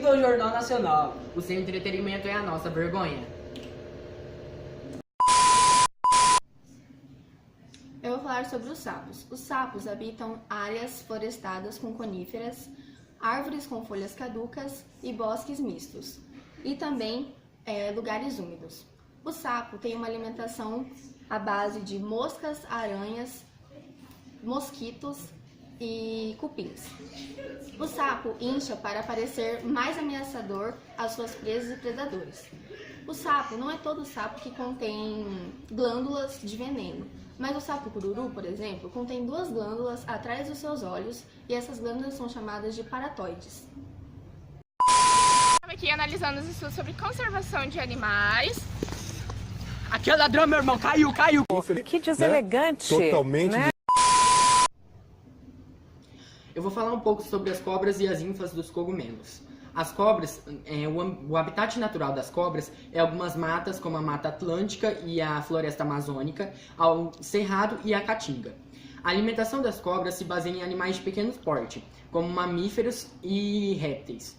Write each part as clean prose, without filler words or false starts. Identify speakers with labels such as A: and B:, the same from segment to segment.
A: é o Jornal Nacional.
B: O seu entretenimento é a nossa vergonha.
C: Eu vou falar sobre os sapos. Os sapos habitam áreas florestadas com coníferas, árvores com folhas caducas e bosques mistos, e também lugares úmidos. O sapo tem uma alimentação à base de moscas, aranhas, mosquitos e cupins. O sapo incha para parecer mais ameaçador às suas presas e predadores. O sapo não é todo sapo que contém glândulas de veneno, mas o sapo cururu, por exemplo, contém 2 glândulas atrás dos seus olhos e essas glândulas são chamadas de paratoides.
D: Estamos aqui analisando os estudos sobre conservação de animais.
A: Aqui é ladrão, meu irmão. Caiu.
E: Que deselegante.
F: Totalmente.
E: Né?
B: Eu vou falar um pouco sobre as cobras e as ninfas dos cogumelos. As cobras, o habitat natural das cobras é algumas matas, como a Mata Atlântica e a Floresta Amazônica, ao Cerrado e a Caatinga. A alimentação das cobras se baseia em animais de pequeno porte, como mamíferos e répteis.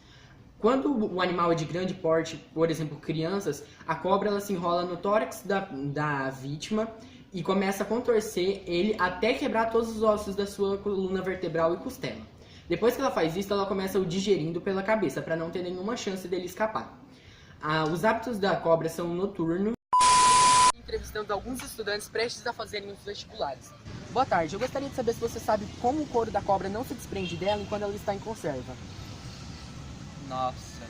B: Quando o animal é de grande porte, por exemplo, crianças, a cobra ela se enrola no tórax da vítima e começa a contorcer ele até quebrar todos os ossos da sua coluna vertebral e costela. Depois que ela faz isso, ela começa o digerindo pela cabeça, para não ter nenhuma chance dele escapar. Os hábitos da cobra são noturnos. Entrevistando alguns estudantes prestes a fazerem os vestibulares. Boa tarde, eu gostaria de saber se você sabe como o couro da cobra não se desprende dela enquanto ela está em conserva.
G: Nossa,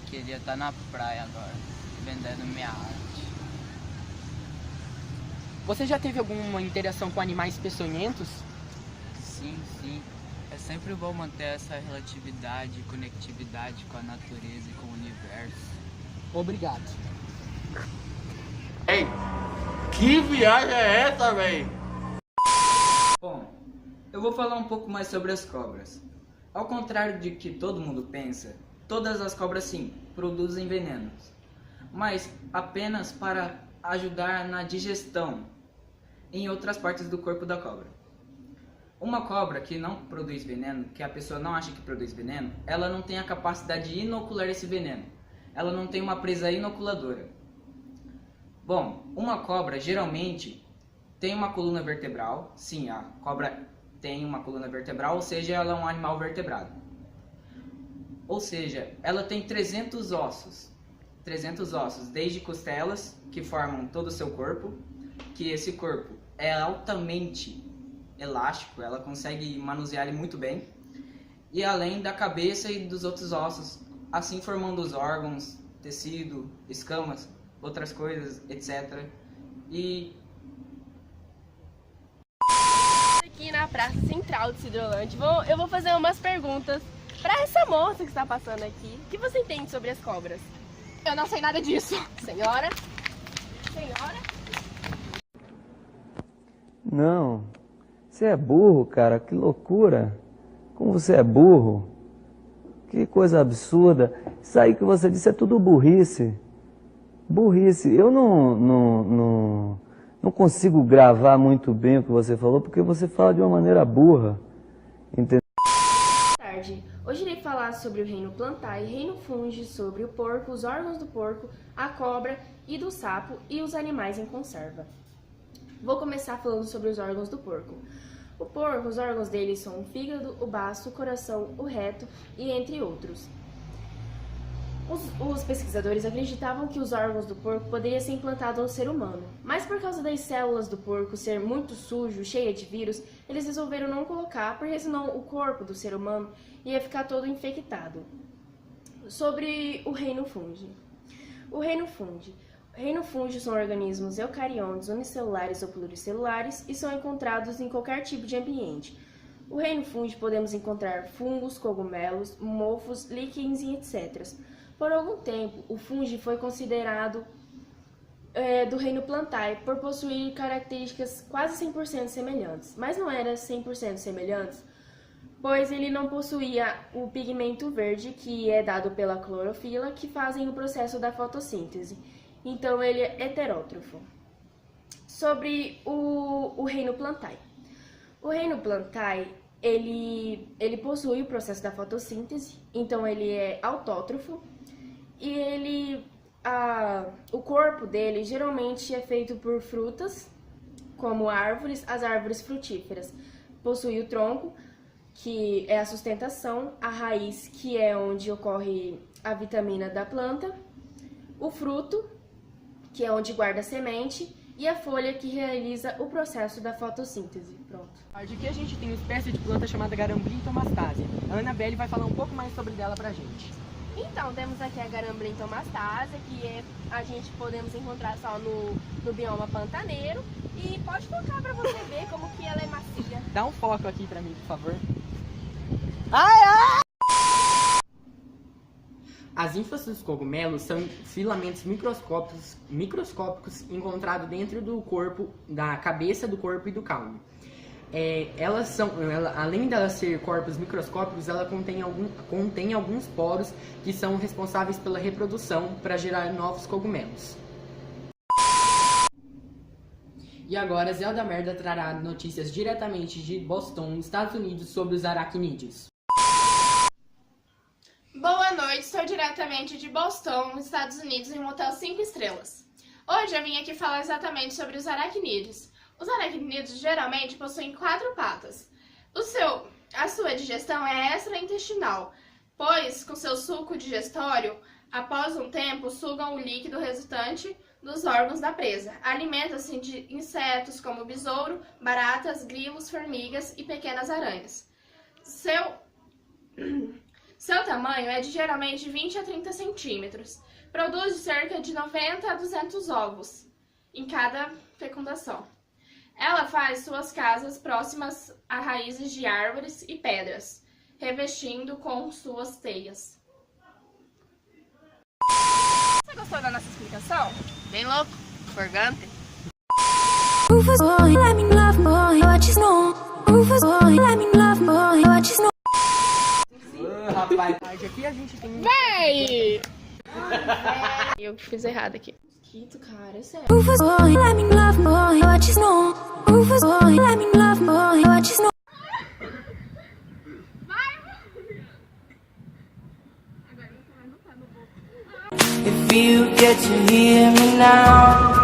G: queria estar na praia agora, vendendo minha arte.
B: Você já teve alguma interação com animais peçonhentos?
G: Sim, é sempre bom manter essa relatividade e conectividade com a natureza e com o universo.
B: Obrigado.
F: Ei, que viagem é essa, véi?
A: Bom, eu vou falar um pouco mais sobre as cobras. Ao contrário de que todo mundo pensa, todas as cobras sim, produzem venenos, mas apenas para ajudar na digestão em outras partes do corpo da cobra. Uma cobra que não produz veneno, que a pessoa não acha que produz veneno, ela não tem a capacidade de inocular esse veneno. Ela não tem uma presa inoculadora. Bom, uma cobra geralmente tem uma coluna vertebral. Sim, a cobra tem uma coluna vertebral, ou seja, ela é um animal vertebrado. Ou seja, ela tem 300 ossos. 300 ossos, desde costelas, que formam todo o seu corpo, que esse corpo é altamente elástico, ela consegue manusear ele muito bem, e além da cabeça e dos outros ossos, assim formando os órgãos, tecido, escamas, outras coisas, etc. E
D: Aqui na Praça Central de Cidrolândia, eu vou fazer umas perguntas para essa moça que está passando aqui. O que você entende sobre as cobras? Eu não sei nada disso. Senhora?
H: Não, você é burro, cara, que loucura. Como você é burro. Que coisa absurda. Isso aí que você disse é tudo burrice. Burrice. Eu não consigo gravar muito bem o que você falou, porque você fala de uma maneira burra. Entendeu?
C: Boa tarde. Hoje irei falar sobre o reino plantae e reino fungi, sobre o porco, os órgãos do porco, a cobra e do sapo e os animais em conserva. Vou começar falando sobre os órgãos do porco. O porco, os órgãos dele são o fígado, o baço, o coração, o reto e entre outros. Os pesquisadores acreditavam que os órgãos do porco poderiam ser implantados ao ser humano, mas por causa das células do porco ser muito sujo, cheia de vírus, eles resolveram não colocar, porque senão o corpo do ser humano ia ficar todo infectado. Sobre o reino fungi. O reino fungi são organismos eucariontes, unicelulares ou pluricelulares e são encontrados em qualquer tipo de ambiente. No reino fungi podemos encontrar fungos, cogumelos, mofos, líquens e etc. Por algum tempo, o fungi foi considerado do reino plantae por possuir características quase 100% semelhantes, mas não era 100% semelhantes, pois ele não possuía o pigmento verde, que é dado pela clorofila, que fazem o processo da fotossíntese. Então, ele é heterótrofo. Sobre o reino plantae. O reino plantae, ele possui o processo da fotossíntese, então ele é autótrofo e o corpo dele geralmente é feito por frutas, como árvores, as árvores frutíferas. Possui o tronco, que é a sustentação, a raiz, que é onde ocorre a vitamina da planta, o fruto, que é onde guarda a semente, e a folha, que realiza o processo da fotossíntese. Pronto.
B: Aqui a gente tem uma espécie de planta chamada Garambrinton mastácea. A Anabelle vai falar um pouco mais sobre dela pra gente.
D: Então, temos aqui a Garambrinton mastácea, que a gente podemos encontrar só no bioma pantaneiro. E pode tocar pra você ver como que ela é macia.
B: Dá um foco aqui pra mim, por favor. As ínfas dos cogumelos são filamentos microscópicos encontrados dentro do corpo, da cabeça, do corpo e do caule. Além de elas ser corpos microscópicos, ela contém alguns poros que são responsáveis pela reprodução para gerar novos cogumelos. E agora, Zelda Merda trará notícias diretamente de Boston, Estados Unidos, sobre os aracnídeos.
I: Boa noite, estou diretamente de Boston, Estados Unidos, em um hotel 5 estrelas. Hoje eu vim aqui falar exatamente sobre os aracnídeos. Os aracnídeos geralmente possuem 4 patas. A sua digestão é extraintestinal, pois com seu suco digestório, após um tempo, sugam o líquido resultante dos órgãos da presa. Alimenta-se de insetos como besouro, baratas, grilos, formigas e pequenas aranhas. Seu tamanho é de geralmente 20 a 30 centímetros. Produz cerca de 90 a 200 ovos em cada fecundação. Ela faz suas casas próximas a raízes de árvores e pedras, revestindo com suas teias.
D: Você gostou da nossa explicação? Bem louco, forgante.
B: Rapaz, aqui a gente tem...
D: Véi! Eu que fiz errado aqui.
C: Mosquito, cara, é sério.
J: If you get to hear me now